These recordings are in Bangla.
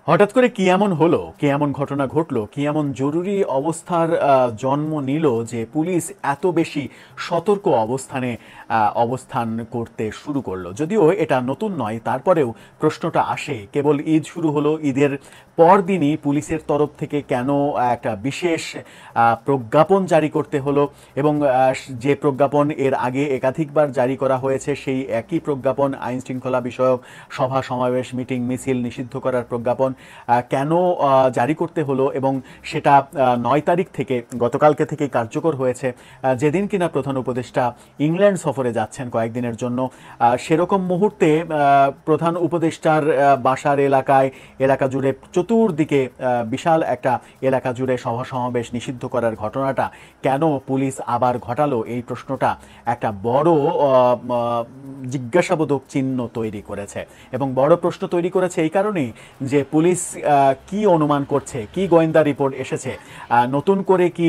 হঠাৎ করে কি এমন হলো, কি এমন ঘটনা ঘটলো, কি এমন জরুরি অবস্থার জন্ম নিল যে পুলিশ এত বেশি সতর্ক অবস্থানে অবস্থান করতে শুরু করলো? যদিও এটা নতুন নয়, তারপরেও প্রশ্নটা আসে। কেবল ঈদ শুরু হলো, ঈদের পরদিনই পুলিশের তরফ থেকে কেন একটা বিশেষ প্রজ্ঞাপন জারি করতে হলো? এবং যে প্রজ্ঞাপন এর আগে একাধিকবার জারি করা হয়েছে, সেই একই প্রজ্ঞাপন আইন শৃঙ্খলা বিষয়ক সভা সমাবেশ মিটিং মিছিল নিষিদ্ধ করার প্রজ্ঞাপন কেন জারি করতে হলো? এবং সেটা 9 তারিখ থেকে, গতকালকে থেকে কার্যকর হয়েছে, যেদিন কিনা প্রধান উপদেষ্টা ইংল্যান্ড সফরে যাচ্ছেন কয়েকদিনের জন্য। সেরকম মুহূর্তে প্রধান উপদেষ্টার বাসার এলাকা জুড়ে চতুর্দিকে বিশাল একটা এলাকা জুড়ে সভা সমাবেশ নিষিদ্ধ করার ঘটনাটা কেন পুলিশ আবার ঘটালো? এই প্রশ্নটা একটা বড় জিজ্ঞাসাবোধক চিহ্ন তৈরি করেছে। এবং বড় প্রশ্ন তৈরি করেছে এই কারণেই যে পুলিশ কি অনুমান করছে, কি গোয়েন্দা রিপোর্ট এসেছে, নতুন করে কি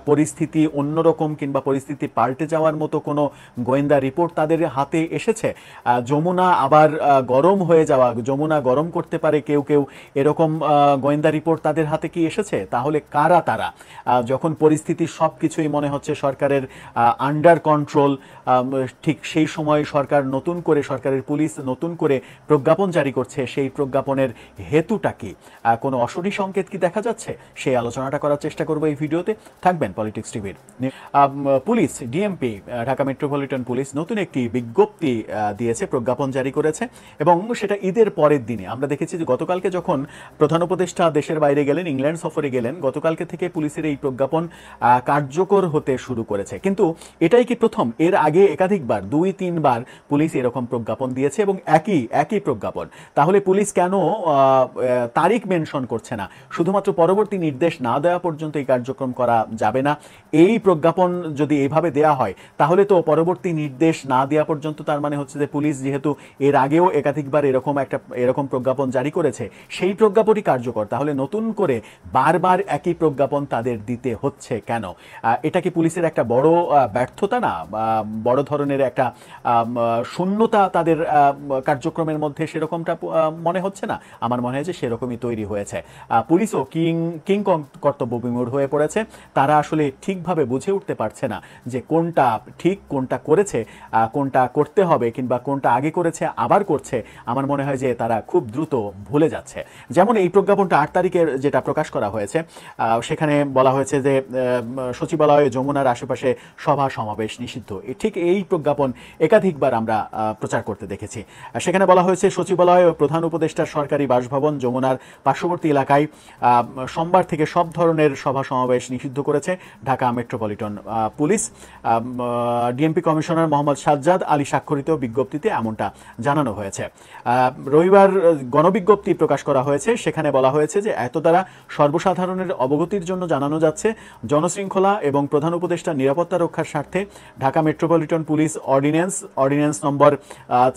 পরিস্থিতি অন্যরকম কিংবা পরিস্থিতি পাল্টে যাওয়ার মতো কোনো গোয়েন্দা রিপোর্ট তাদের হাতে এসেছে? যমুনা আবার গরম হয়ে যাওয়া, যমুনা গরম করতে পারে কেউ কেউ, এরকম গোয়েন্দা রিপোর্ট তাদের হাতে কি এসেছে? তাহলে কারা তারা? যখন পরিস্থিতি সব কিছুই মনে হচ্ছে সরকারের আন্ডার কন্ট্রোল, ঠিক সেই সময় সরকারের পুলিশ নতুন করে প্রজ্ঞাপন জারি করছে। সেই প্রজ্ঞাপনের হেতুটা কি? কোনো অশনি সংকেত কি দেখা যাচ্ছে? সেই আলোচনাটা করার চেষ্টা করবো এই ভিডিওতে। থাকবেন পলিটিক্স টিভির। Police, DMP, Dhaka metropolitan police নতুন একটি বিজ্ঞপ্তি দিয়েছে, প্রজ্ঞাপন জারি করেছে, এবং সেটা ঈদের পরের দিনে। আমরা দেখেছি যে গতকালকে যখন প্রধান উপদেষ্টা দেশের বাইরে গেলেন, ইংল্যান্ড সফরে গেলেন, গতকালকে থেকে পুলিশের এই প্রজ্ঞাপন কার্যকর হতে শুরু করেছে। কিন্তু এটাই কি প্রথম? এর আগে একাধিকবার, 2-3 বার পুলিশ এরকম প্রজ্ঞাপন দিয়েছে এবং একই প্রজ্ঞাপন। তাহলে পুলিশ কেন তারিখ মেনশন করছে না? শুধুমাত্র পরবর্তী নির্দেশ না দেওয়া পর্যন্ত এই কার্যক্রম করা যাবে না। এই প্রজ্ঞাপন যদি এইভাবে দেয়া হয়, তাহলে তো পরবর্তী নির্দেশ না দেওয়া পর্যন্ত, তার মানে হচ্ছে যে পুলিশ যেহেতু এর আগেও একাধিকবার এরকম প্রজ্ঞাপন জারি করেছে, সেই প্রজ্ঞাপনই কার্যকর। তাহলে নতুন করে বারবার একই প্রজ্ঞাপন তাদের দিতে হচ্ছে কেন? এটা কি পুলিশের একটা বড় ব্যর্থতা না? বড় ধরনের একটা শূন্যতা তাদের কার্যক্রমের মধ্যে সেরকমটা মনে হচ্ছে না? আমার মনে হয় যে সেরকমই তৈরি হয়েছে। পুলিশও কিং কর্তব্য বিমূঢ় হয়ে পড়েছে। তারা আসলে ঠিকভাবে বুঝে উঠতে পারছে না যে কোনটা ঠিক, কোনটা করেছে, কোনটা করতে হবে, কিংবা কোনটা আগে করেছে আবার করছে। আমার মনে হয় যে তারা খুব দ্রুত ভুলে যাচ্ছে। যেমন এই প্রজ্ঞাপনটা 8 তারিখের যেটা প্রকাশ করা হয়েছে, সেখানে বলা হয়েছে যে সচিবালয়ে যমুনার আশেপাশে সভা সমাবেশ নিষিদ্ধ। ঠিক এই প্রজ্ঞাপন একাধিকবার আমরা প্রচার করতে দেখেছি। সেখানে বলা হয়েছে সচিবালয় ও প্রধান উপদেষ্টার সরকারি বাসভবন যমুনার পার্শ্ববর্তী এলাকায় সোমবার থেকে সব ধরনের সভা সমাবেশ নিষিদ্ধ করেছে Dhaka metropolitan police. DMP commissioner Mohammad Sajjad Ali স্বাক্ষরিত বিজ্ঞপ্তিতে এমনটা জানানো হয়েছে। রবিবার গণবিজ্ঞপ্তি প্রকাশ করা হয়েছে। সেখানে বলা হয়েছে যে এত দ্বারা সর্বসাধারণের অবগতির জন্য জানানো যাচ্ছে, জনশৃঙ্খলা এবং প্রধান উপদেষ্টার নিরাপত্তা রক্ষার স্বার্থে ঢাকা মেট্রোপলিটন পুলিশ অর্ডিন্যান্স নম্বর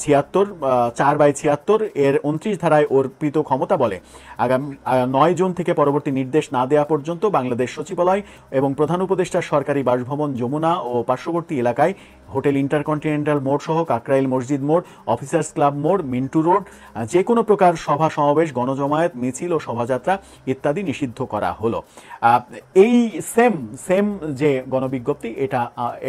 4/76 এর 29 ধারায় অর্পিত ক্ষমতা বলে আগামী 9 জুন থেকে পরবর্তী নির্দেশ না দেওয়া পর্যন্ত বাংলাদেশ সচিবালয় এবং প্রধান উপদেষ্টার সরকারি বাসভবন যমুনা ও পার্শ্ববর্তী এলাকায় হোটেল ইন্টারকন্টিনেন্টাল মোড় সহ কাকরাইল মসজিদ মোড়, অফিসার্স ক্লাব মোড়, মিন্টু রোড, যে কোনো প্রকার সভা সমাবেশ, গণজমায়েত, মিছিল ও শোভাযাত্রা ইত্যাদি নিষিদ্ধ করা হলো। এই সেম যে গণবিজ্ঞপ্তি, এটা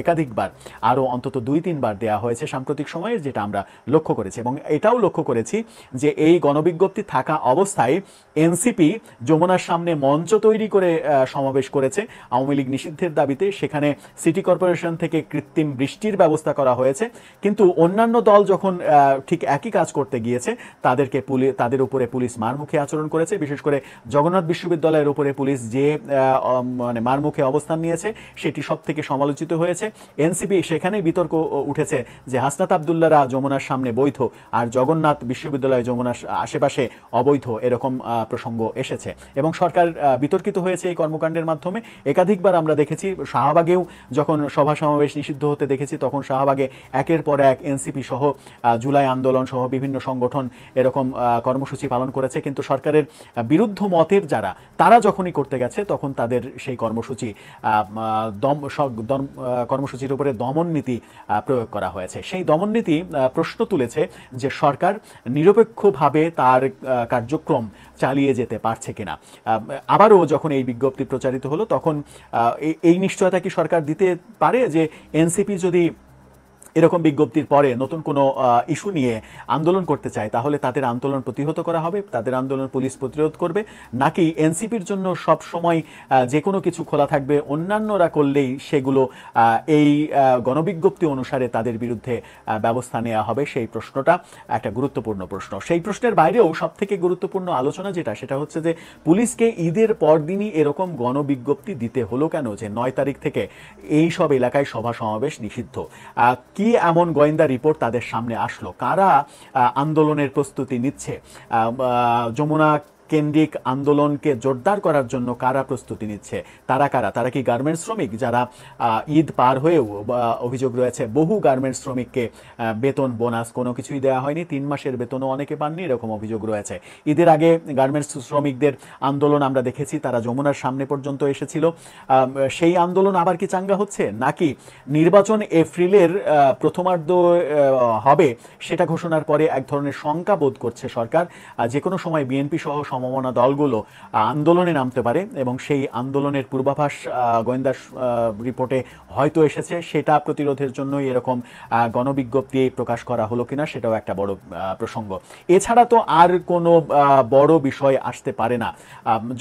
একাধিকবার, আরও অন্তত 2-3 বার দেওয়া হয়েছে সাম্প্রতিক সময়ে, যেটা আমরা লক্ষ্য করেছি। এবং এটাও লক্ষ্য করেছি যে এই গণবিজ্ঞপ্তি থাকা অবস্থায় এনসিপি যমুনার সামনে মঞ্চ তৈরি করে সমাবেশ করেছে আওয়ামী লীগ নিষিদ্ধের দাবিতে। সেখানে সিটি কর্পোরেশন থেকে কৃত্রিম বৃষ্টির ব্যবস্থা করা হয়েছে। কিন্তু অন্যান্য দল যখন ঠিক একই কাজ করতে গিয়েছে, তাদের উপরে পুলিশ মারমুখী আচরণ করেছে। বিশেষ করে জগন্নাথ বিশ্ববিদ্যালয়ের উপরে পুলিশ যে মানে মারমুখে অবস্থান নিয়েছে, সেটি সব থেকে সমালোচিত হয়েছে। এনসিপি সেখানেই বিতর্ক উঠেছে যে হাসনাত আবদুল্লাহরা যমুনার সামনে বৈধ, আর জগন্নাথ বিশ্ববিদ্যালয় যমুনার আশেপাশে অবৈধ, এরকম প্রসঙ্গ এসেছে এবং সরকার বিতর্কিত হয়েছে এই কর্মকাণ্ডের মাধ্যমে। একাধিকবার আমরা দেখেছি, শাহবাগেও যখন সভা সমাবেশ নিষিদ্ধ হতে দেখেছি, তখন শাহবাগে একের পর এক এনসিপি সহ জুলাই আন্দোলন সহ বিভিন্ন সংগঠন এরকম কর্মসূচি পালন করেছে, কিন্তু সরকারের বিরুদ্ধ মতের যারা তারা যখনই করতে গেছে তখন তাদের সেই কর্মসূচির উপরে দমন নীতি প্রয়োগ করা হয়েছে। সেই দমন নীতি প্রশ্ন তুলেছে যে সরকার নিরপেক্ষভাবে তার কার্যক্রম চালিয়ে যেতে পারছে কিনা। আবারও যখন এই বিজ্ঞপ্তি প্রচারিত হলো তখন এই নিশ্চয়তা কি সরকার দিতে পারে যে এনসিপি যদি এরকম বিজ্ঞপ্তির পরে নতুন কোনো ইস্যু নিয়ে আন্দোলন করতে চায় তাহলে তাদের আন্দোলন প্রতিহত করা হবে, তাদের আন্দোলন পুলিশ প্রতিরোধ করবে, নাকি এনসিপির জন্য সব সময় যে কোনো কিছু খোলা থাকবে, অন্যান্যরা করলেই সেগুলো এই গণবিজ্ঞপ্তি অনুসারে তাদের বিরুদ্ধে ব্যবস্থা নেওয়া হবে? সেই প্রশ্নটা একটা গুরুত্বপূর্ণ প্রশ্ন। সেই প্রশ্নের বাইরেও সবথেকে গুরুত্বপূর্ণ আলোচনা সেটা হচ্ছে যে পুলিশকে ঈদের পরদিনই এরকম গণবিজ্ঞপ্তি দিতে হলো কেন যে 9 তারিখ থেকে এই সব এলাকায় সভা সমাবেশ নিষিদ্ধ? কি এমন গোয়েন্দা রিপোর্ট তাদের সামনে আসলো? কারা আন্দোলনের প্রস্তুতি নিচ্ছে? যমুনা কেন্দ্রিক আন্দোলনকে জোরদার করার জন্য কারা প্রস্তুতি নিচ্ছে? তারা কি গার্মেন্টস শ্রমিক যারা ঈদ পার হয়েও অভিযোগ রয়েছে বহু গার্মেন্টস শ্রমিককে বেতন বোনাস কোনো কিছুই দেওয়া হয়নি, 3 মাসের বেতনও অনেকে পাননি, এরকম অভিযোগ রয়েছে। ঈদের আগে গার্মেন্টস শ্রমিকদের আন্দোলন আমরা দেখেছি, তারা যমুনার সামনে পর্যন্ত এসেছিল। সেই আন্দোলন আবার কি চাঙ্গা হচ্ছে, নাকি নির্বাচন এপ্রিলের প্রথমার্ধ হবে সেটা ঘোষণার পরে এক ধরনের শঙ্কা বোধ করছে সরকার? যে কোনো সময় বিএনপি সহ সমমনা দলগুলো আন্দোলনে নামতে পারে এবং সেই আন্দোলনের পূর্বাভাস গোয়েন্দা রিপোর্টে হয়তো এসেছে, সেটা প্রতিরোধের জন্যই এরকম গণবিজ্ঞপ্তি প্রকাশ করা হলো কিনা সেটাও একটা বড় প্রসঙ্গ। এছাড়া তো আর কোনো বড় বিষয় আসতে পারে না।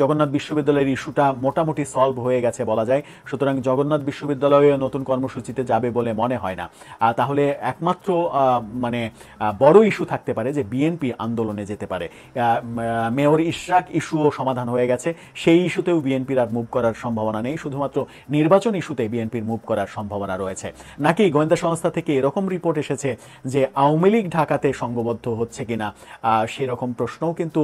জগন্নাথ বিশ্ববিদ্যালয়ের ইস্যুটা মোটামুটি সলভ হয়ে গেছে বলা যায়, সুতরাং জগন্নাথ বিশ্ববিদ্যালয়ে নতুন কর্মসূচিতে যাবে বলে মনে হয় না। তাহলে একমাত্র মানে বড় ইস্যু থাকতে পারে যে বিএনপি আন্দোলনে যেতে পারে। মেয়র ইশরাক ইস্যুও সমাধান হয়ে গেছে, সেই ইস্যুতেও বিএনপির আর মুভ করার সম্ভাবনা নেই, শুধুমাত্র নির্বাচন ইস্যুতে বিএনপির মুভ করার সম্ভাবনা রয়েছে। নাকি গোয়েন্দা সংস্থা থেকে এরকম রিপোর্ট এসেছে যে আওয়ামী লীগ ঢাকাতে সংঘবদ্ধ হচ্ছে কিনা? সেরকম প্রশ্নও কিন্তু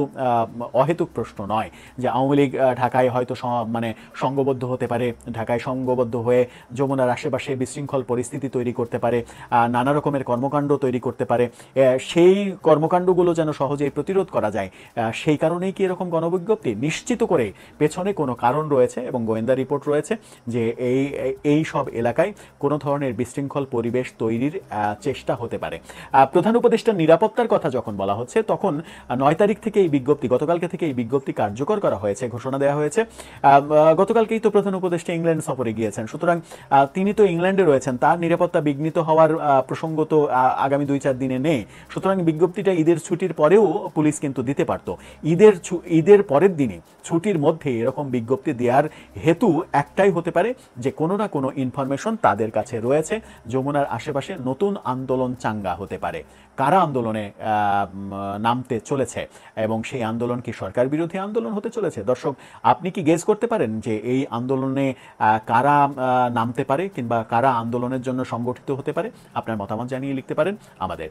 অহেতুক প্রশ্ন নয় যে আওয়ামী লীগ ঢাকায় হয়তো মানে সংঘবদ্ধ হতে পারে, ঢাকায় সংঘবদ্ধ হয়ে যমুনার আশেপাশে বিশৃঙ্খল পরিস্থিতি তৈরি করতে পারে, নানা রকমের কর্মকাণ্ড তৈরি করতে পারে। সেই কর্মকাণ্ডগুলো যেন সহজেই প্রতিরোধ করা যায়, সেই কারণেই কি এরকম গণবিজ্ঞপ্তি? নিশ্চিত করে পেছনে কোনো কারণ রয়েছে এবং গোয়েন্দা রিপোর্ট রয়েছে যে এই সব এলাকায় কোনো ধরনের বিশৃঙ্খল পরিবেশ তৈরির চেষ্টা হতে পারে। প্রধান উপদেষ্টার নিরাপত্তার কথা যখন বলা হচ্ছে তখন 9 তারিখ থেকে এই বিজ্ঞপ্তি, গতকালকে থেকে এই বিজ্ঞপ্তি কার্যকর করা হয়েছে, ঘোষণা দেওয়া হয়েছে। গতকালকেই তো প্রধান উপদেষ্টা ইংল্যান্ড সফরে গিয়েছেন, সুতরাং তিনি তো ইংল্যান্ডে রয়েছেন, তার নিরাপত্তা বিঘ্নিত হওয়ার প্রসঙ্গ তো আগামী 2-4 দিনে নেই। সুতরাং বিজ্ঞপ্তিটা ঈদের ছুটির পরেও পুলিশ কিন্তু দিতে পারত। ঈদের পরের দিনে ছুটির মধ্যে এরকম বিজ্ঞপ্তি দেওয়ার হেতু একটাই হতে পারে যে কোনো না কোনো ইনফরমেশন তাদের কাছে রয়েছে, যমুনার আশেপাশে নতুন আন্দোলন চাঙ্গা হতে পারে। কারা আন্দোলনে নামতে চলেছে এবং সেই আন্দোলন কি সরকার বিরোধী আন্দোলন হতে চলেছে? দর্শক, আপনি কি গেস করতে পারেন যে এই আন্দোলনে কারা নামতে পারে কিংবা কারা আন্দোলনের জন্য সংগঠিত হতে পারে? আপনার মতামত জানিয়ে লিখতে পারেন আমাদের।